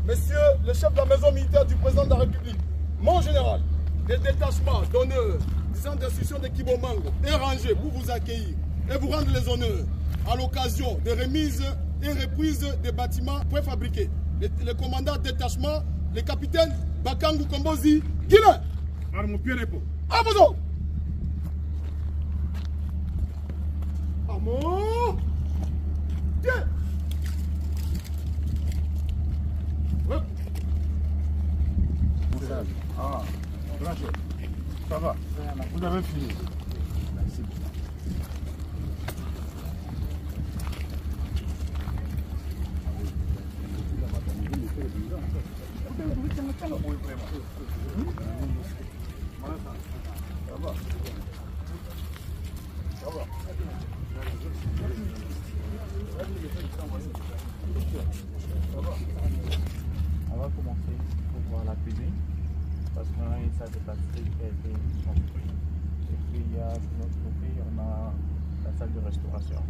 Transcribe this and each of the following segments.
Monsieur le chef de la maison militaire du président de la République, mon général, des détachements d'honneur, du centre d'instruction de Kibomango est rangé pour vous accueillir et vous rendre les honneurs à l'occasion des remises et reprises des bâtiments préfabriqués. Le commandant détachement, le capitaine Bakangu Kombozi, Guilain. Amozo. Amo. Tiens. Ah, grand chef, ça va? Vous avez fini? Merci. On va commencer pour voir la cuisine parce qu'on a une salle de pâtisserie qui a été construite. Et puis il y a de notre côté, on a la salle de restauration.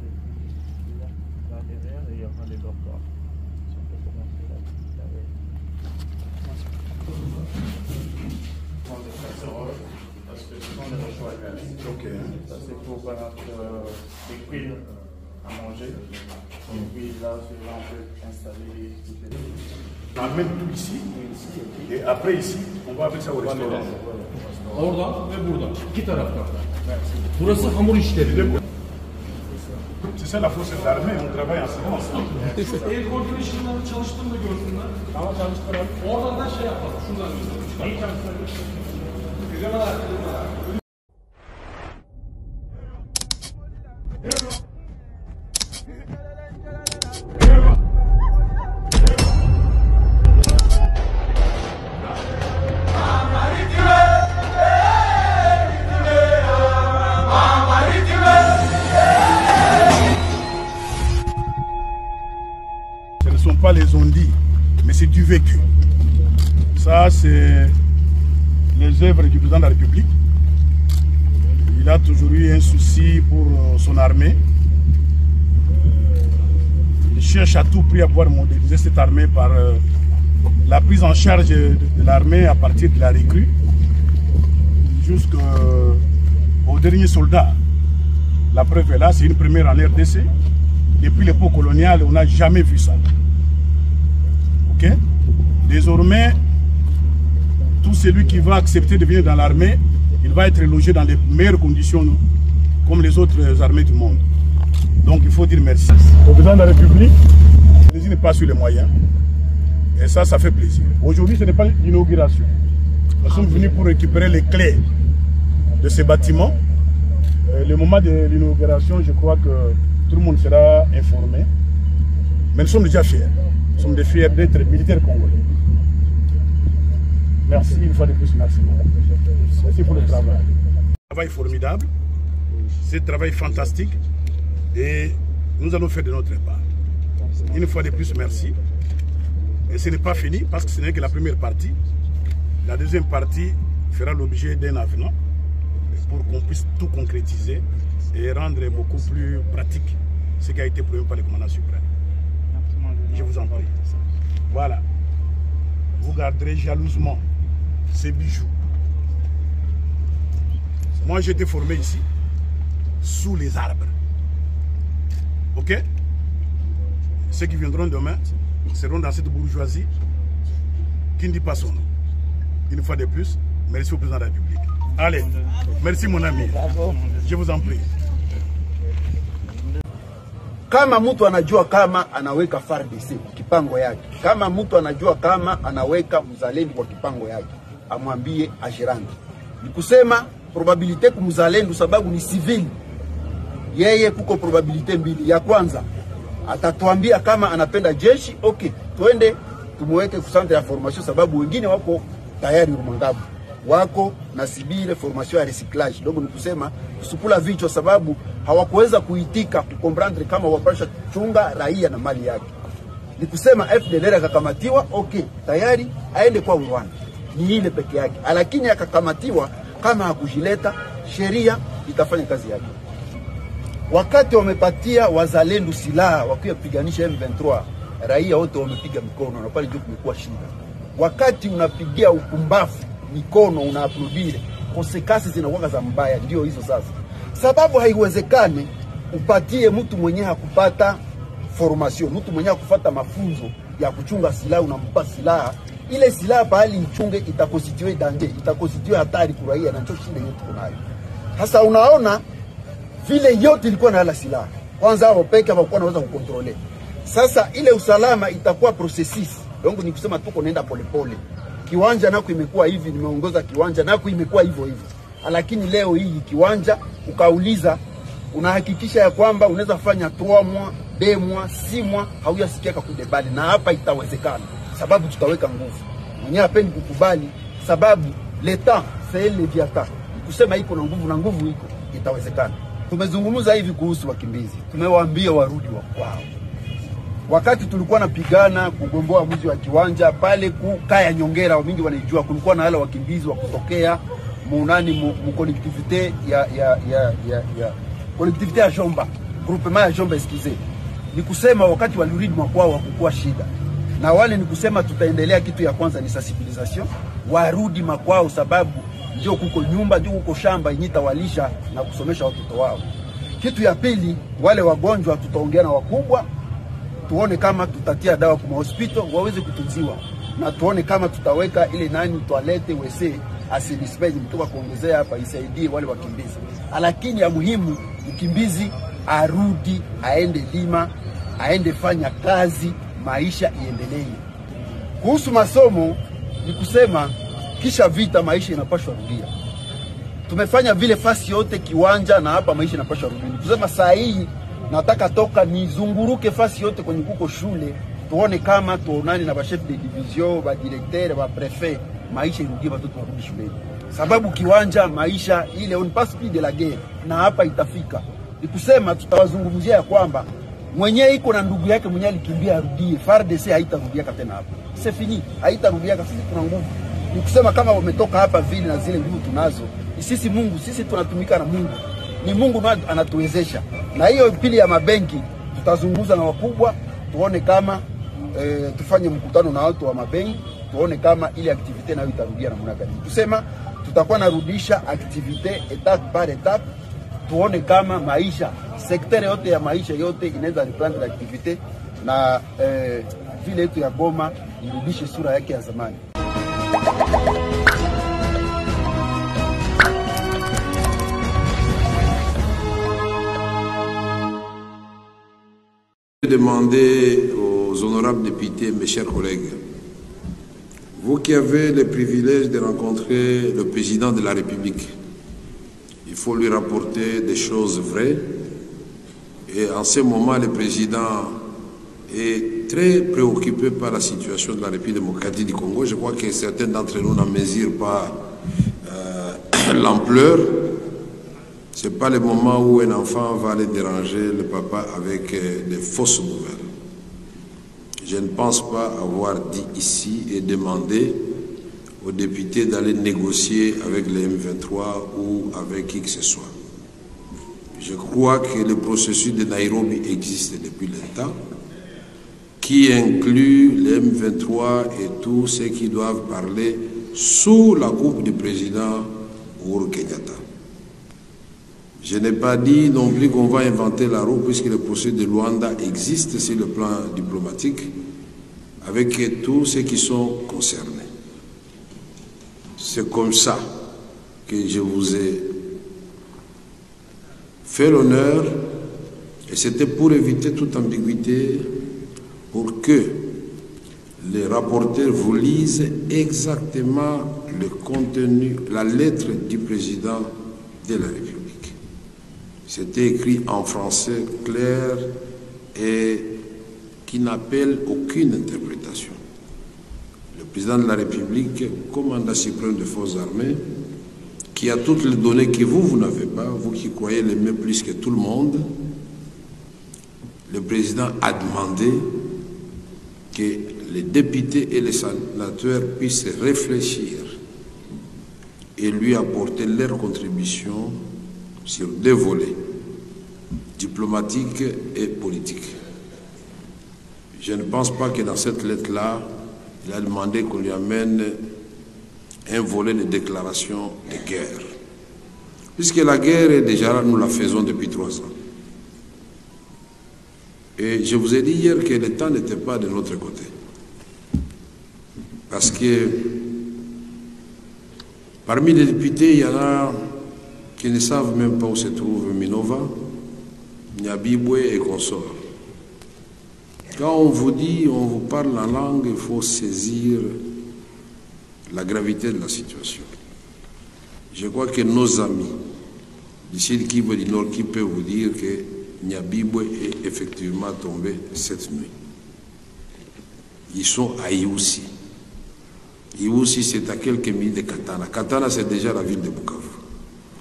Et puis là derrière, il y aura les dortoirs. Si on peut commencer là. Parce que ce sont les rechois à gaz. Ok. Ça c'est pour des cuire à manger. Et puis là, on peut installer toutes les choses. On amène tout ici. Et après ici, on va avec ça au restaurant. Orada ve burada. İki tarafta. Burası hamur işleri. C'est ça la force de l'armée, on travaille ensemble. Air coordination'ları çalıştığını görsünler. Tamam çalıştıralım. Oradan da şey yapalım. Şuradan gösterelim. İyi çalıştıralım. Güzel olarak. Ce ne sont pas les ondits, mais c'est du vécu. Ça, c'est les œuvres du président de la République. Il a toujours eu un souci pour son armée. Il cherche à tout prix à pouvoir modéliser cette armée par la prise en charge de l'armée à partir de la recrue jusqu'au dernier soldat. La preuve est là, c'est une première en RDC. Depuis l'époque coloniale, on n'a jamais vu ça. Ok? Désormais, tout celui qui va accepter de venir dans l'armée, il va être logé dans les meilleures conditions, comme les autres armées du monde. Donc il faut dire merci. Au président de la République, il n'est pas sur les moyens. Et ça fait plaisir. Aujourd'hui, ce n'est pas l'inauguration. Nous sommes venus pour récupérer les clés de ces bâtiments. Le moment de l'inauguration, je crois que tout le monde sera informé. Mais nous sommes déjà fiers. Nous sommes fiers d'être militaires congolais. Merci une fois de plus, merci beaucoup. Merci pour le travail. Un travail formidable, c'est un travail fantastique et nous allons faire de notre part. Une fois de plus, merci. Et ce n'est pas fini parce que ce n'est que la première partie. La deuxième partie fera l'objet d'un avenant pour qu'on puisse tout concrétiser et rendre beaucoup plus pratique ce qui a été promis par le commandant suprême. Je vous en prie. Voilà. Vous garderez jalousement ces bijoux. Moi, j'ai été formé ici, sous les arbres. Ok? Ceux qui viendront demain seront dans cette bourgeoisie qui ne dit pas son nom. Une fois de plus, merci au président de la République. Allez, merci mon ami. Je vous en prie. Kama mtu anajua kama anaweka FARDC kwa kipango yake, kama mtu anajua kama anaweka mzalendo kwa kipango yake, amwambie ajirani. Ni kusema probabilite kumzalendo sababu ni civil. Yeye kuko probabilite mbili. Ya kwanza atatuambia kama anapenda jeshi, okay, tuende tumuweke ku centre ya formation sababu wengine wako tayari Rumangabu. Wako na sibile formation ya recyclage. Ndio ni kusema kusupula vichwa sababu hawakuweza kuitika kukomprendre kama wapasha chunga raia na mali yake. Ni kusema FDLR akakamatiwa, okay, tayari aende kwa Rwanda. Ni ile peke yake. Lakini akakamatiwa kama hakujileta, sheria itafanya kazi yake. Wakati wamepatia wazalendo silaha wakiwa kupiganisha M23, raia wote wamepiga mikono, na pale ndio kumekuwa shida. Wakati unapigia upumbafu mikono unaaplodire, konsekasi zinakuwa za mbaya. Ndio hizo sasa, sababu haiwezekane upatie mtu mwenye hakupata formation, mtu mwenye hakufuata mafunzo ya kuchunga silaha, unampa silaha, ile silaha pahali ichunge itakonstitue danger, itakonstitue hatari kwa raia, na ndio shida yote tunayo. Sasa unaona vile yote ilikuwa na hala silaha, kwanza hao peke hawakuwa wanaweza kukontrole. Sasa ile usalama itakuwa processes, donc ni kusema tuko nenda polepole. Kiwanja nako imekuwa hivi, nimeongoza kiwanja nako imekuwa hivyo hivyo, lakini leo hii kiwanja ukauliza, unahakikisha ya kwamba unaweza fanya 3 mois, 2 mois, 6 mois, hauyasikia kudebali, na hapa itawezekana sababu tutaweka nguvu. Mwenye hapendi kukubali sababu leta c'est le viata, kusema iko na nguvu, na nguvu iko, itawezekana. Tumezungumza hivi kuhusu wakimbizi, tumewaambia warudi wa kwao. Wakati tulikuwa napigana kugomboa mji wa kiwanja pale kukaya Nyongera, wamingi wanijua, kulikuwa na wale wakimbizi wa kutokea muunani mu collectivité ya collectivité ya Jomba, groupement ya Jomba eskize. Ni kusema wakati walirudi makwao hakukuwa shida. Na wale ni kusema tutaendelea, kitu ya kwanza ni sensibilisation, warudi makwao sababu ndio kuko nyumba, ndio kuko shamba inyita walisha na kusomesha watoto wao. Kitu ya pili, wale wagonjwa tutaongea na wakubwa, tuone kama tutatia dawa kwa hospital waweze kutunziwa, na tuone kama tutaweka ile nani toilette wese asilispeji mtoka kuongezea hapa isaidie wale wakimbizi. Lakini ya muhimu mkimbizi arudi, aende lima, aende fanya kazi, maisha iendelee. Kuhusu masomo ni kusema kisha vita maisha inapaswa rudia. Tumefanya vile fasi yote kiwanja, na hapa maisha inapaswa rudia. Kusema saa hii nataka toka nizunguruke fasi yote kwenye kuko shule, tuone kama tuonani na ba chef de division, ba directeur, ba prefet, maisha irudie, watoto warudi shuleni. Sababu kiwanja maisha ile on passe plus de la guerre, na hapa itafika. Ni kusema tutawazungumzia ya kwamba mwenye iko na ndugu yake mwenye alikimbia arudie. FARDC haitarudia tena hapa, c'est fini, haitarudia. Sisi tuna nguvu. Ni kusema kama wametoka hapa vile na zile nguvu tunazo, sisi Mungu, sisi tunatumika na Mungu, ni Mungu ndiye anatuwezesha. Na hiyo pili ya mabenki tutazunguza na wakubwa, tuone kama tufanye mkutano na watu wa mabenki, tuone kama ile activite nayo itarudia namna gani. Tusema tutakuwa narudisha activite etape par etape, tuone kama maisha sekta yote ya maisha yote inaweza reprendre activite, na vile yetu ya Goma irudishe sura yake ya zamani. Demander aux honorables députés, mes chers collègues, vous qui avez le privilège de rencontrer le président de la République, il faut lui rapporter des choses vraies. Et en ce moment, le président est très préoccupé par la situation de la République démocratique du Congo. Je crois que certains d'entre nous n'en mesurent pas l'ampleur. Ce n'est pas le moment où un enfant va aller déranger le papa avec des fausses nouvelles. Je ne pense pas avoir dit ici et demandé aux députés d'aller négocier avec les M23 ou avec qui que ce soit. Je crois que le processus de Nairobi existe depuis longtemps, qui inclut les M23 et tous ceux qui doivent parler sous la coupe du président Uhuru Kenyatta. Je n'ai pas dit non plus qu'on va inventer la roue, puisque le processus de Luanda existe sur le plan diplomatique, avec tous ceux qui sont concernés. C'est comme ça que je vous ai fait l'honneur, et c'était pour éviter toute ambiguïté, pour que les rapporteurs vous lisent exactement le contenu, la lettre du président de la République. C'était écrit en français clair et qui n'appelle aucune interprétation. Le président de la République, commandant suprême des forces armées, qui a toutes les données que vous n'avez pas, vous qui croyez l'aimer plus que tout le monde, le président a demandé que les députés et les sénateurs puissent réfléchir et lui apporter leur contribution sur 2 volets, diplomatiques et politiques. je ne pense pas que dans cette lettre-là, il a demandé qu'on lui amène un volet de déclaration de guerre. Puisque la guerre est déjà là, nous la faisons depuis 3 ans. Et je vous ai dit hier que le temps n'était pas de notre côté. Parce que parmi les députés, il y en a qui ne savent même pas où se trouve Minova, Nyabibwe et consorts. Quand on vous dit, on vous parle en langue, il faut saisir la gravité de la situation. Je crois que nos amis d'ici le Kivu du Nord qui peuvent vous dire que Nyabibwe est effectivement tombé cette nuit. Ils sont à Iousi. Iousi, c'est à quelques minutes de Katana. Katana, c'est déjà la ville de Bukavu.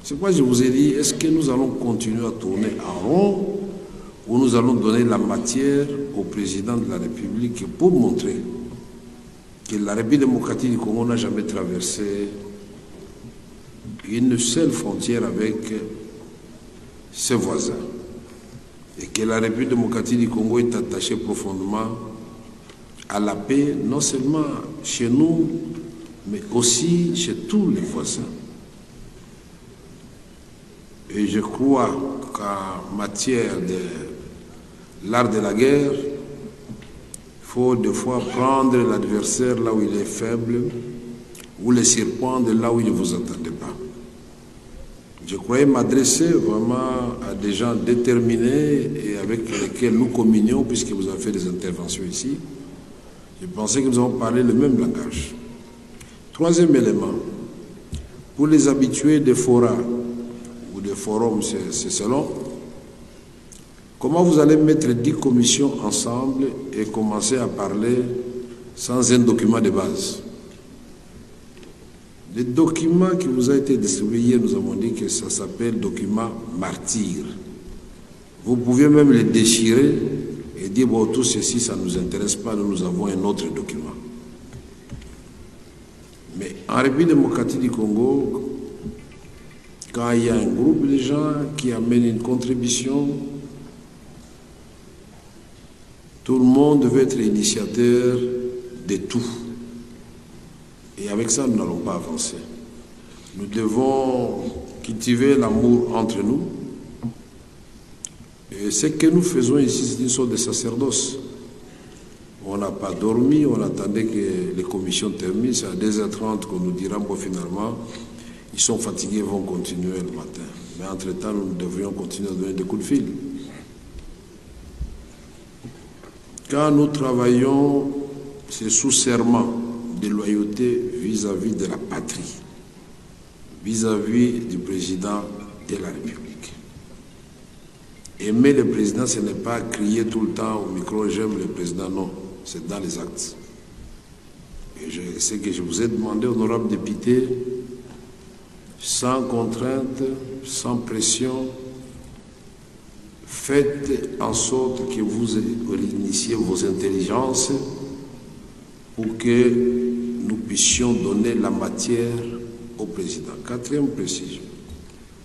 C'est pourquoi je vous ai dit, est-ce que nous allons continuer à tourner en rond ou nous allons donner la matière au président de la République pour montrer que la République démocratique du Congo n'a jamais traversé une seule frontière avec ses voisins et que la République démocratique du Congo est attachée profondément à la paix, non seulement chez nous, mais aussi chez tous les voisins. Et je crois qu'en matière de l'art de la guerre, il faut des fois prendre l'adversaire là où il est faible ou le surprendre là où il ne vous attendait pas. Je croyais m'adresser vraiment à des gens déterminés et avec lesquels nous communions, puisque vous avez fait des interventions ici. Je pensais que nous avons parlé le même langage. Troisième élément, pour les habitués des forats ou des forums, c'est selon, comment vous allez mettre 10 commissions ensemble et commencer à parler sans un document de base? Le document qui vous a été distribué hier, nous avons dit que ça s'appelle document martyr. Vous pouviez même le déchirer et dire, bon, tout ceci, ça ne nous intéresse pas, nous avons un autre document. Mais en République démocratique du Congo, quand il y a un groupe de gens qui amènent une contribution, tout le monde veut être initiateur de tout. Et avec ça, nous n'allons pas avancer. Nous devons cultiver l'amour entre nous. Et ce que nous faisons ici, c'est une sorte de sacerdoce. On n'a pas dormi, on attendait que les commissions terminent. C'est à 2h30 qu'on nous dira, bon, finalement, ils sont fatigués, ils vont continuer le matin. Mais entre-temps, nous devrions continuer à donner des coups de fil. Quand nous travaillons, c'est sous serment de loyauté vis-à-vis de la patrie, vis-à-vis du président de la République. Aimer le président, ce n'est pas crier tout le temps au micro, j'aime le président, non, c'est dans les actes. Et je sais que je vous ai demandé, honorable député, sans contrainte, sans pression, faites en sorte que vous initiez vos intelligences pour que nous puissions donner la matière au président. Quatrième précision.